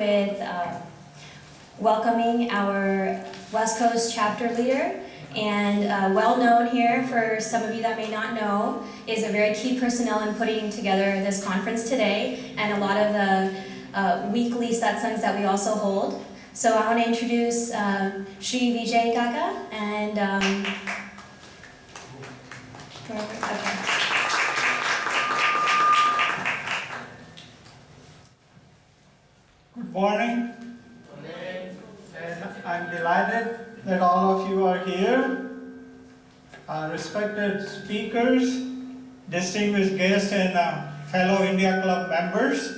with welcoming our West Coast chapter leader, and well known here for some of you that may not know, is a very key personnel in putting together this conference today and a lot of the weekly satsangs that we also hold. So I want to introduce Shri Vijay Kaka and okay. Good morning. And I'm delighted that all of you are here. Respected speakers, distinguished guests, and fellow India Club members.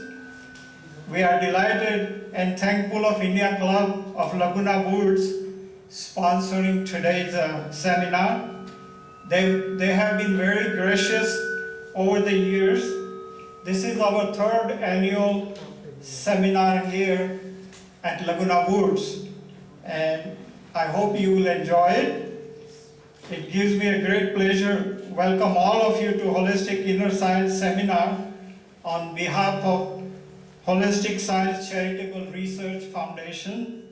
We are delighted and thankful of India Club of Laguna Woods sponsoring today's seminar. They have been very gracious over the years. This is our third annual seminar here at Laguna Woods, and I hope you will enjoy it. It gives me a great pleasure to welcome all of you to Holistic Inner Science Seminar on behalf of Holistic Science Charitable Research Foundation,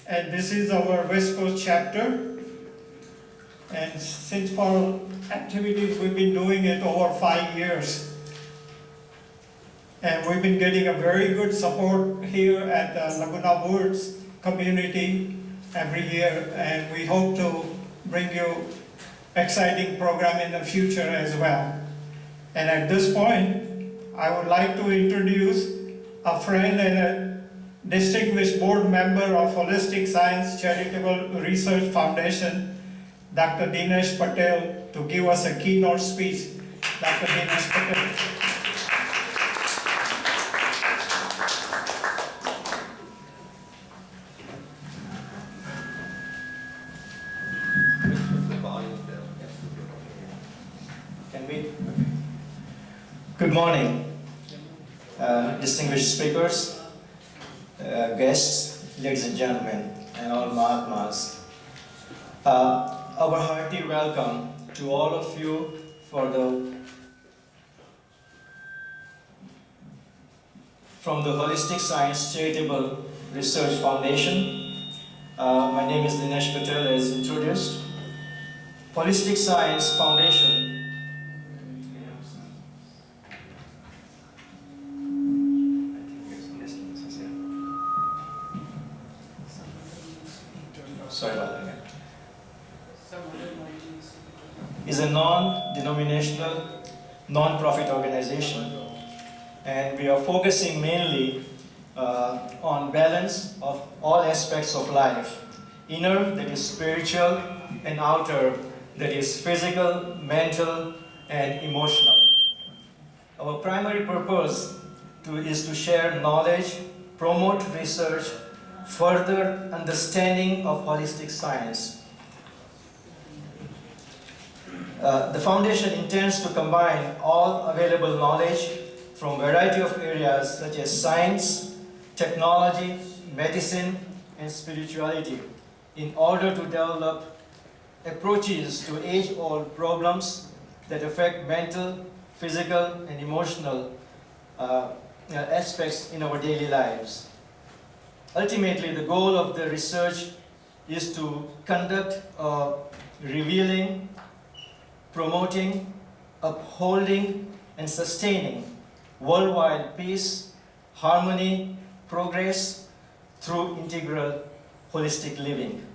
and this is our West Coast chapter. And since for activities we've been doing it over 5 years. And we've been getting a very good support here at Laguna Woods community every year, and we hope to bring you exciting program in the future as well. And at this point, I would like to introduce a friend and a distinguished board member of Holistic Science Charitable Research Foundation, Dr. Dinesh Patel, to give us a keynote speech. Dr. Dinesh Patel. Good morning, distinguished speakers, guests, ladies and gentlemen, and all Mahatmas. Our hearty welcome to all of you from the Holistic Science Charitable Research Foundation. My name is Dinesh Patel, as introduced. Holistic Science Foundation is a non-denominational, non-profit organization, and we are focusing mainly on balance of all aspects of life. Inner, that is spiritual, and outer, that is physical, mental, and emotional. Our primary purpose is to share knowledge, promote research, further understanding of holistic science. The foundation intends to combine all available knowledge from a variety of areas such as science, technology, medicine, and spirituality in order to develop approaches to age-old problems that affect mental, physical, and emotional aspects in our daily lives. Ultimately, the goal of the research is to conduct revealing, promoting, upholding, and sustaining worldwide peace, harmony, progress through integral holistic living.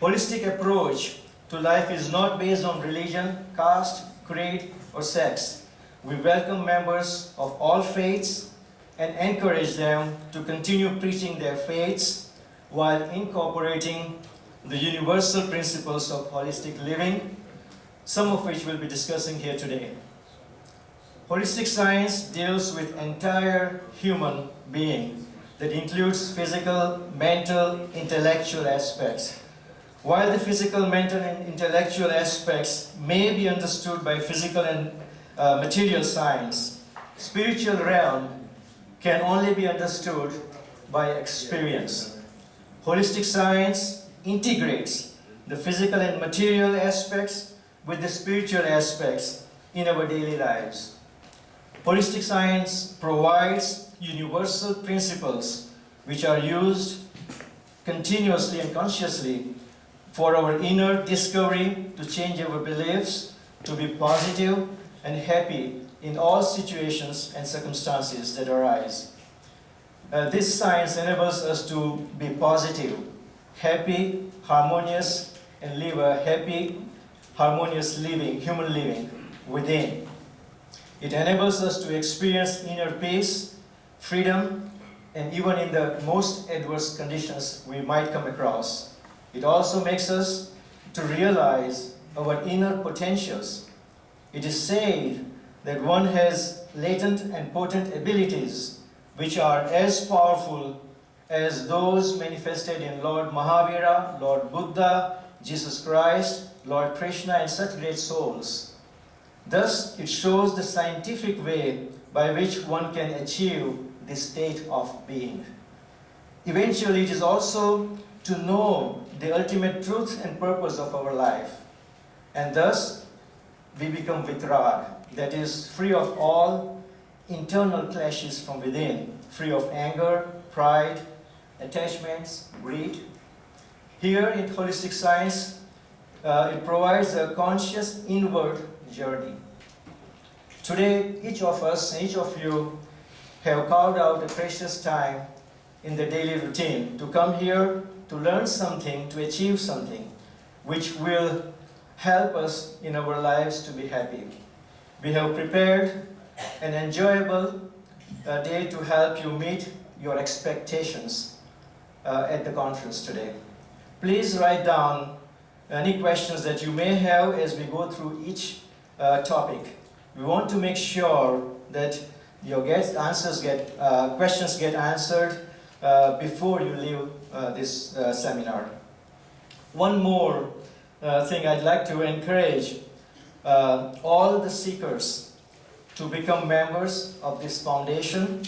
Holistic approach to life is not based on religion, caste, creed, or sex. We welcome members of all faiths and encourage them to continue preaching their faiths while incorporating the universal principles of holistic living, some of which we'll be discussing here today. Holistic science deals with entire human being that includes physical, mental, intellectual aspects. While the physical, mental, and intellectual aspects may be understood by physical and material science, spiritual realm can only be understood by experience. Holistic science integrates the physical and material aspects with the spiritual aspects in our daily lives. Holistic science provides universal principles which are used continuously and consciously for our inner discovery, to change our beliefs, to be positive and happy in all situations and circumstances that arise. This science enables us to be positive, happy, harmonious, and live a happy, harmonious living, human living within. It enables us to experience inner peace, freedom, and even in the most adverse conditions we might come across. It also makes us to realize our inner potentials. It is said that one has latent and potent abilities which are as powerful as those manifested in Lord Mahavira, Lord Buddha, Jesus Christ, Lord Krishna, and such great souls. Thus, it shows the scientific way by which one can achieve this state of being. Eventually, it is also to know the ultimate truth and purpose of our life. And thus, we become vitrag, that is, free of all internal clashes from within, free of anger, pride, attachments, greed. Here in holistic science, it provides a conscious inward journey. Today, each of us and each of you have carved out a precious time in the daily routine to come here to learn something, to achieve something, which will help us in our lives to be happy. We have prepared an enjoyable day to help you meet your expectations at the conference today. Please write down any questions that you may have as we go through each topic. We want to make sure that your questions get answered before you leave this seminar. One more thing I'd like to encourage all the seekers to become members of this foundation,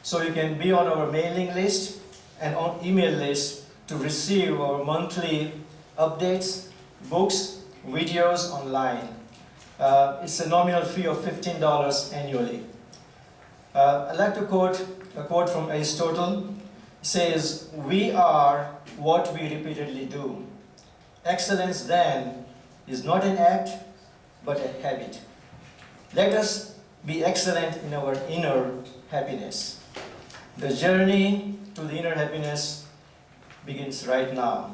so you can be on our mailing list and on email list to receive our monthly updates, books, videos online. It's a nominal fee of $15 annually. I'd like to quote a quote from Aristotle. It says, "We are what we repeatedly do. Excellence then is not an act, but a habit." Let us be excellent in our inner happiness. The journey to the inner happiness begins right now.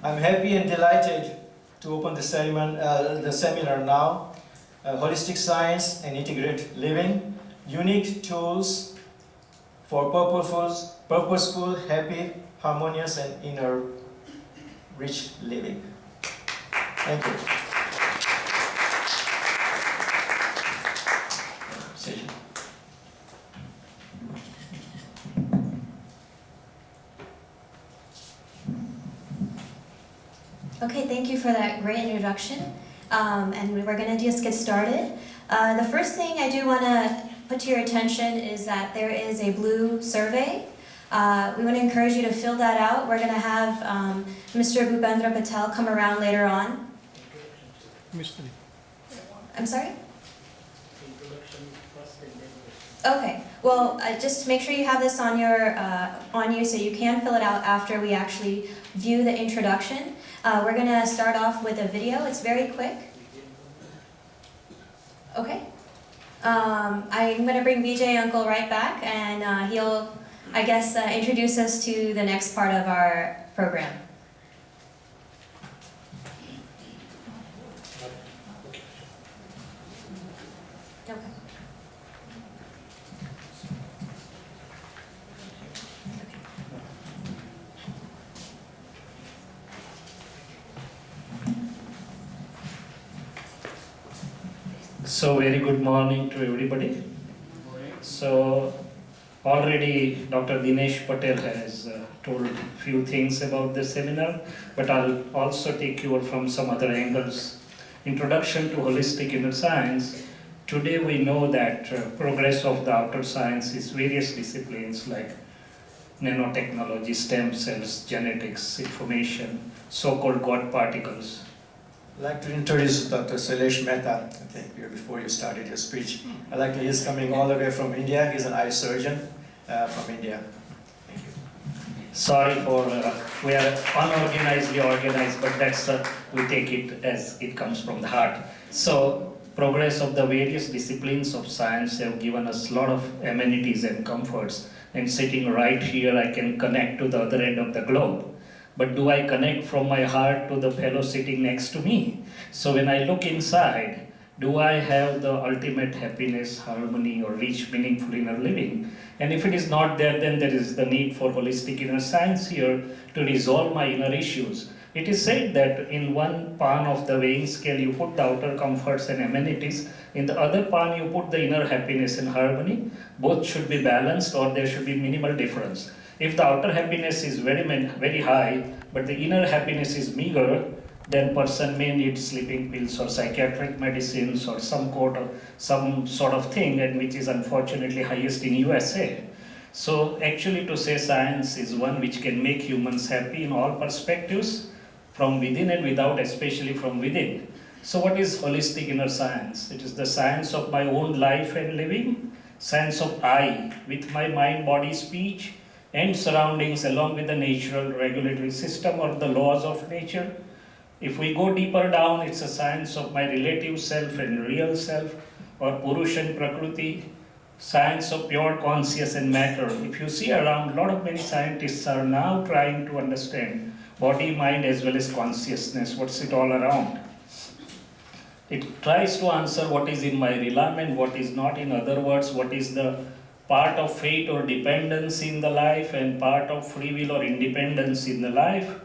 I'm happy and delighted to open the seminar now. Holistic Science and Integrated Living, Unique Tools for Purposeful, Happy, Harmonious, and Inner Rich Living. Thank you. Session. Okay, thank you for that great introduction. And we're going to just get started. The first thing I do want to put to your attention is that there is a blue survey. We want to encourage you to fill that out. We're going to have Mr. Bhupendra Patel come around later on. I'm sorry? Okay, well, just make sure you have this on you so you can fill it out after we actually view the introduction. We're going to start off with a video. It's very quick. Okay. I'm going to bring Vijay Uncle right back, and he'll, I guess, introduce us to the next part of our program. Okay. So very good morning to everybody. So already Dr. Dinesh Patel has told few things about the seminar, but I'll also take you from some other angles. Introduction to Holistic Inner Science. Today we know that progress of the outer science is various disciplines like nanotechnology, stem cells, genetics, information, so-called God particles. I'd like to introduce Dr. Shailesh Mehta. I think before you started your speech, he's coming all the way from India. He's an eye surgeon from India. Thank you. Sorry for, we are unorganizedly organized, but that's, we take it as it comes from the heart. So, progress of the various disciplines of science have given us a lot of amenities and comforts. And sitting right here, I can connect to the other end of the globe. But do I connect from my heart to the fellow sitting next to me? So when I look inside, do I have the ultimate happiness, harmony, or rich, meaningful inner living? And if it is not there, then there is the need for holistic inner science here to resolve my inner issues. It is said that in one pan of the weighing scale, you put the outer comforts and amenities. In the other pan, you put the inner happiness and harmony. Both should be balanced, or there should be minimal difference. If the outer happiness is very high, but the inner happiness is meager, then person may need sleeping pills or psychiatric medicines or some sort of thing, and which is unfortunately highest in USA. So actually to say science is one which can make humans happy in all perspectives, from within and without, especially from within. So what is holistic inner science? It is the science of my own life and living, science of I, with my mind, body, speech, and surroundings along with the natural regulatory system or the laws of nature. If we go deeper down, it's a science of my relative self and real self, or Purush and Prakriti, science of pure conscious and matter. If you see around, a lot of many scientists are now trying to understand body, mind, as well as consciousness, what's it all around. It tries to answer what is in my realm and what is not. In other words, what is the part of fate or dependence in the life and part of free will or independence in the life.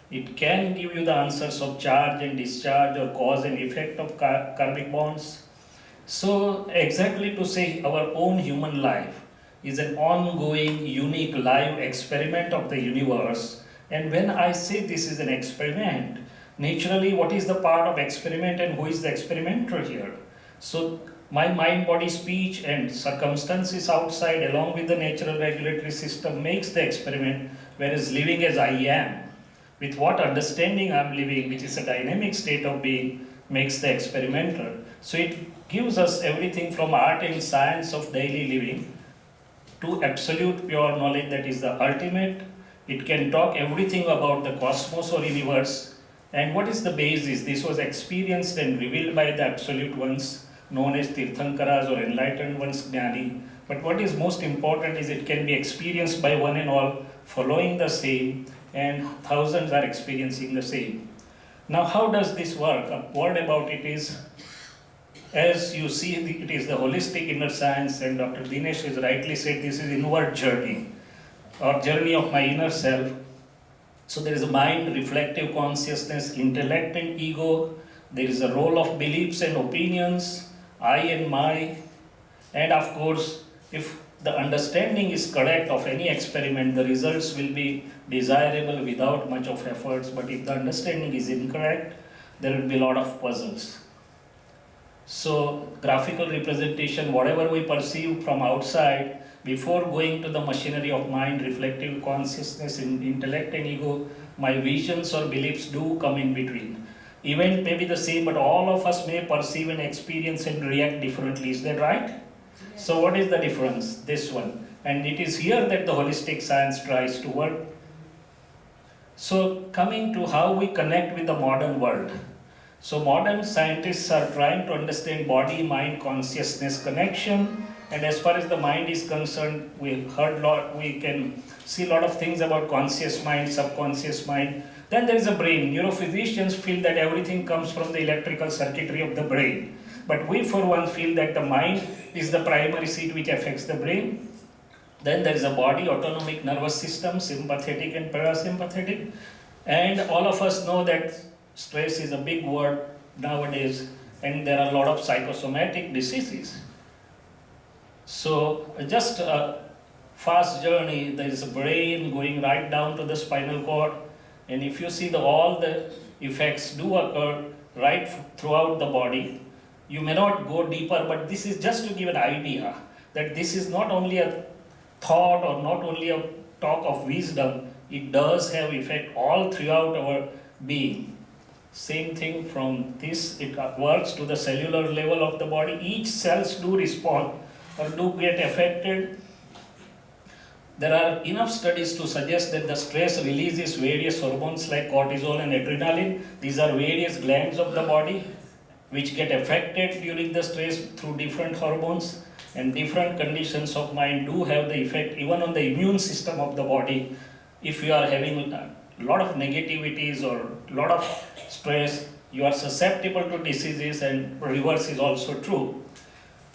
It can give you the answers of charge and discharge or cause and effect of karmic bonds. So exactly to say our own human life is an ongoing, unique, live experiment of the universe. And when I say this is an experiment, naturally what is the part of experiment and who is the experimenter here? So my mind, body, speech and circumstances outside along with the natural regulatory system makes the experiment, whereas living as I am, with what understanding I am living, which is a dynamic state of being, makes the experimenter. So it gives us everything from art and science of daily living to absolute pure knowledge that is the ultimate. It can talk everything about the cosmos or universe. And what is the basis? This was experienced and revealed by the absolute ones, known as Tirthankaras or enlightened ones, Jnani. But what is most important is it can be experienced by one and all, following the same, and thousands are experiencing the same. Now how does this work? A word about it is, as you see, it is the holistic inner science, and Dr. Dinesh has rightly said this is inward journey, or journey of my inner self. So there is a mind, reflective consciousness, intellect and ego. There is a role of beliefs and opinions, I and my, and of course, if the understanding is correct of any experiment, the results will be desirable without much of efforts. But if the understanding is incorrect, there will be a lot of puzzles. So graphical representation, whatever we perceive from outside, before going to the machinery of mind, reflective consciousness, intellect and ego, my visions or beliefs do come in between. Event may be the same, but all of us may perceive and experience and react differently. Is that right? Yes. So what is the difference? This one. And it is here that the holistic science tries to work. So coming to how we connect with the modern world. So modern scientists are trying to understand body, mind, consciousness connection. And as far as the mind is concerned, we heard a lot, we can see a lot of things about conscious mind, subconscious mind. Then there is a brain. Neurophysicians feel that everything comes from the electrical circuitry of the brain. But we for one feel that the mind is the primary seat which affects the brain. Then there is a body, autonomic nervous system, sympathetic and parasympathetic. And all of us know that stress is a big word nowadays, and there are a lot of psychosomatic diseases. So just a fast journey, there is a brain going right down to the spinal cord. And if you see all the effects do occur right throughout the body, you may not go deeper, but this is just to give an idea that this is not only a thought or not only a talk of wisdom, it does have effect all throughout our being. Same thing from this, it works to the cellular level of the body. Each cells do respond or do get affected. There are enough studies to suggest that the stress releases various hormones like cortisol and adrenaline. These are various glands of the body which get affected during the stress through different hormones, and different conditions of mind do have the effect even on the immune system of the body. If you are having a lot of negativities or a lot of stress, you are susceptible to diseases, and reverse is also true.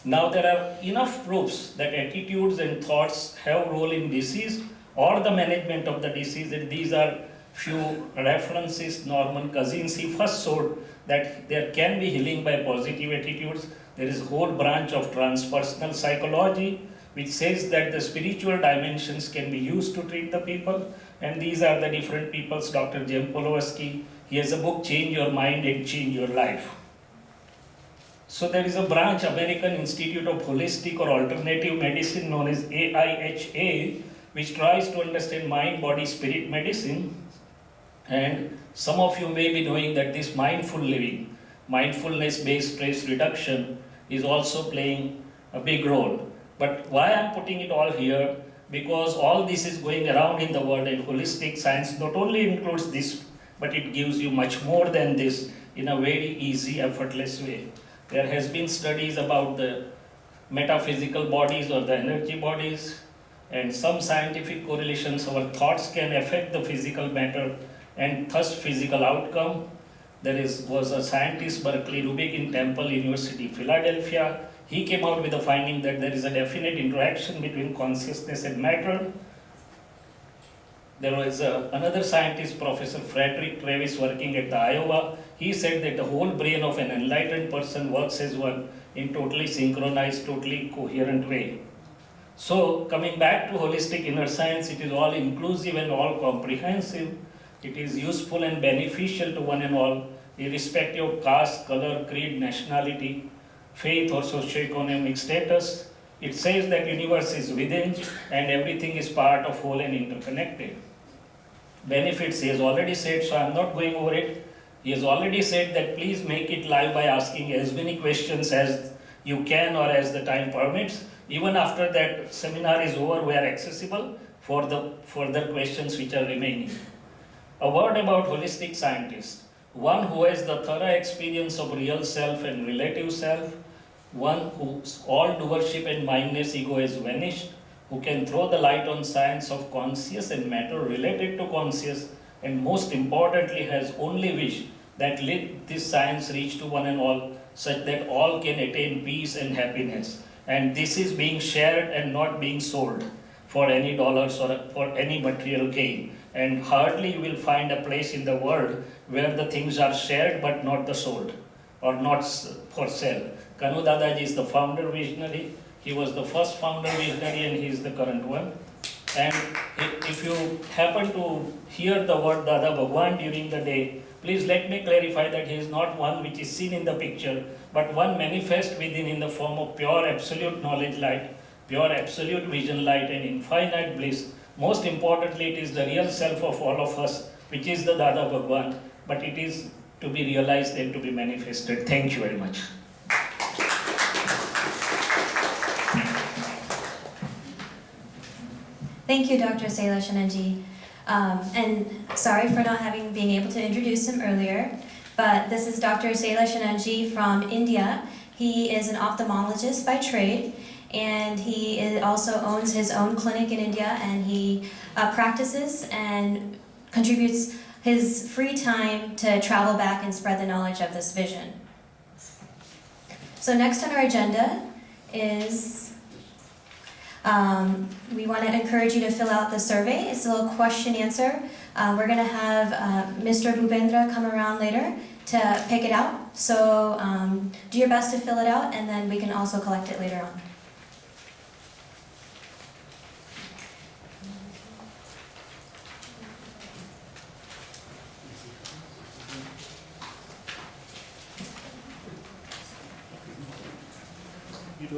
Now there are enough proofs that attitudes and thoughts have a role in disease or the management of the disease, and these are few references Norman Kaczynski first showed that there can be healing by positive attitudes. There is a whole branch of transpersonal psychology which says that the spiritual dimensions can be used to treat the people, and these are the different peoples. Dr. Jem Polowski, he has a book, Change Your Mind and Change Your Life. So there is a branch, American Institute of Holistic or Alternative Medicine, known as AIHA, which tries to understand mind, body, spirit medicine. And some of you may be knowing that this mindful living, mindfulness-based stress reduction is also playing a big role. But why I'm putting it all here? Because all this is going around in the world, and holistic science not only includes this, but it gives you much more than this in a very easy, effortless way. There has been studies about the metaphysical bodies or the energy bodies, and some scientific correlations. Our thoughts can affect the physical matter and thus physical outcome. There was a scientist, Berkeley Rubik in Temple University, Philadelphia. He came out with the finding that there is a definite interaction between consciousness and matter. There was another scientist, Professor Frederick Travis, working at the Iowa. He said that the whole brain of an enlightened person works as one in totally synchronized, totally coherent way. So coming back to holistic inner science, it is all inclusive and all comprehensive. It is useful and beneficial to one and all, irrespective of caste, color, creed, nationality, faith or socioeconomic status. It says that universe is within and everything is part of whole and interconnected. Benefits, he has already said, so I am not going over it. He has already said that please make it live by asking as many questions as you can or as the time permits. Even after that seminar is over, we are accessible for the further questions which are remaining. A word about holistic scientist. One who has the thorough experience of real self and relative self, one whose all doership and mindless ego has vanished, who can throw the light on science of conscious and matter related to conscious, and most importantly has only wish that let this science reach to one and all, such that all can attain peace and happiness. And this is being shared and not being sold for any dollars or for any material gain. And hardly you will find a place in the world where the things are shared but not the sold or not for sale. Kanu Dadaji is the founder visionary. He was the first founder visionary and he is the current one. And if you happen to hear the word Dada Bhagwan during the day, please let me clarify that he is not one which is seen in the picture, but one manifest within in the form of pure absolute knowledge light, pure absolute vision light and infinite bliss. Most importantly, it is the real self of all of us, which is the Dada Bhagwan, but it is to be realized and to be manifested. Thank you very much. Thank you, Dr. Shailesh Anandji. And sorry for not being able to introduce him earlier, but this is Dr. Shailesh Anandji from India. He is an ophthalmologist by trade, and he also owns his own clinic in India, and he practices and contributes his free time to travel back and spread the knowledge of this vision. So next on our agenda is we want to encourage you to fill out the survey. It's a little question answer. We're going to have Mr. Bhupendra come around later to pick it out. So do your best to fill it out, and then we can also collect it later on.